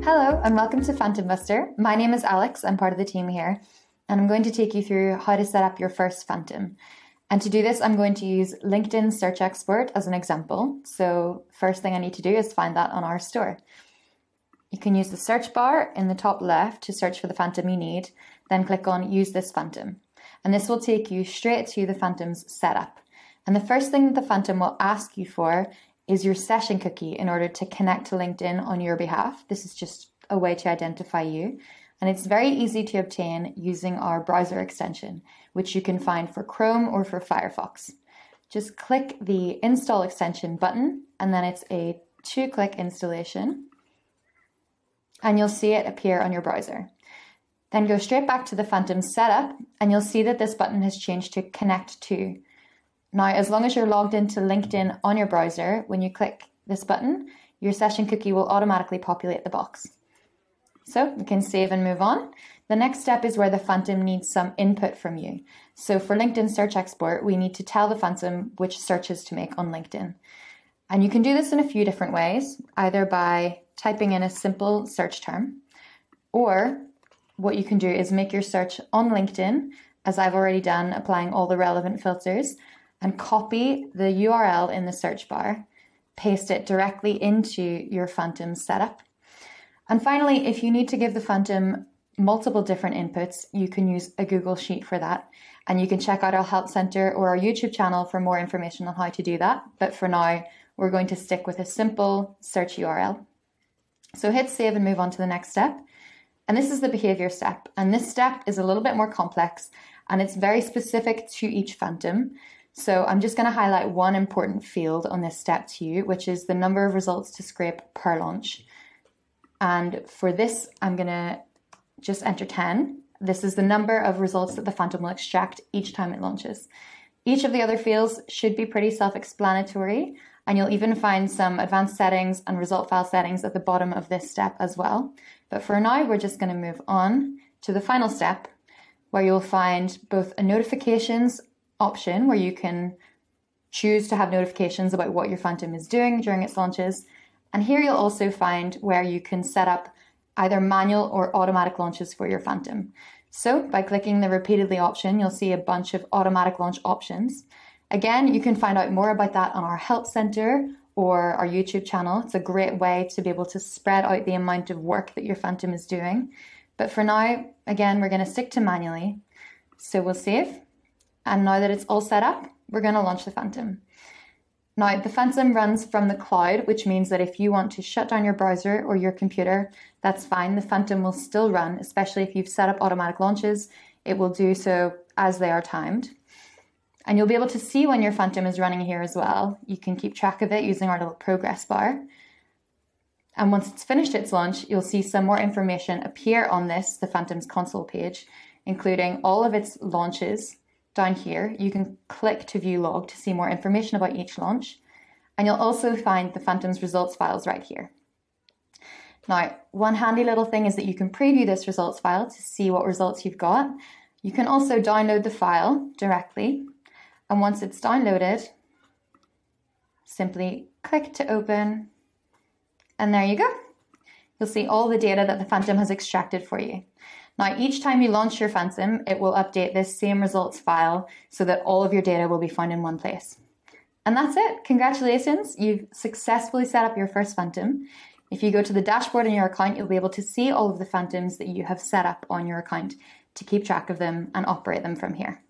Hello and welcome to phantombuster. My name is Alex, I'm part of the team here, and I'm going to take you through how to set up your first phantom. And to do this, I'm going to use LinkedIn Search Export as an example. So first thing I need to do is find that on our store. You can use the search bar in the top left to search for the phantom you need, then click on Use this phantom. And this will take you straight to the phantom's setup. And the first thing that the phantom will ask you for is your session cookie in order to connect to LinkedIn on your behalf. This is just a way to identify you. And it's very easy to obtain using our browser extension, which you can find for Chrome or for Firefox. Just click the Install Extension button, and then it's a 2-click installation, and you'll see it appear on your browser. Then go straight back to the Phantom setup, and you'll see that this button has changed to Connect to. Now, as long as you're logged into LinkedIn on your browser, when you click this button, your session cookie will automatically populate the box. So you can save and move on. The next step is where the Phantom needs some input from you. So for LinkedIn Search Export, we need to tell the Phantom which searches to make on LinkedIn. And you can do this in a few different ways, either by typing in a simple search term, or what you can do is make your search on LinkedIn, as I've already done, applying all the relevant filters, and copy the URL in the search bar, paste it directly into your Phantom setup. And finally, if you need to give the Phantom multiple different inputs, you can use a Google Sheet for that. And you can check out our Help Center or our YouTube channel for more information on how to do that. But for now, we're going to stick with a simple search URL. So hit save and move on to the next step. And this is the behavior step. And this step is a little bit more complex, and it's very specific to each Phantom. So I'm just going to highlight one important field on this step to you, which is the number of results to scrape per launch. And for this, I'm going to just enter 10. This is the number of results that the Phantom will extract each time it launches. Each of the other fields should be pretty self-explanatory, and you'll even find some advanced settings and result file settings at the bottom of this step as well. But for now, we're just going to move on to the final step, where you'll find both a notifications option where you can choose to have notifications about what your Phantom is doing during its launches. And here you'll also find where you can set up either manual or automatic launches for your Phantom. So by clicking the repeatedly option, you'll see a bunch of automatic launch options. Again, you can find out more about that on our Help Center or our YouTube channel. It's a great way to be able to spread out the amount of work that your Phantom is doing. But for now, again, we're going to stick to manually. So we'll save. And now that it's all set up, we're going to launch the Phantom. Now, the Phantom runs from the cloud, which means that if you want to shut down your browser or your computer, that's fine. The Phantom will still run, especially if you've set up automatic launches. It will do so as they are timed. And you'll be able to see when your Phantom is running here as well. You can keep track of it using our little progress bar. And once it's finished its launch, you'll see some more information appear on this, the Phantom's console page, including all of its launches. Down here, you can click to view log to see more information about each launch. And you'll also find the Phantom's results files right here. Now, one handy little thing is that you can preview this results file to see what results you've got. You can also download the file directly. And once it's downloaded, simply click to open. And there you go. You'll see all the data that the Phantom has extracted for you. Now, each time you launch your Phantom, it will update this same results file so that all of your data will be found in one place. And that's it. Congratulations, you've successfully set up your first Phantom. If you go to the dashboard in your account, you'll be able to see all of the Phantoms that you have set up on your account to keep track of them and operate them from here.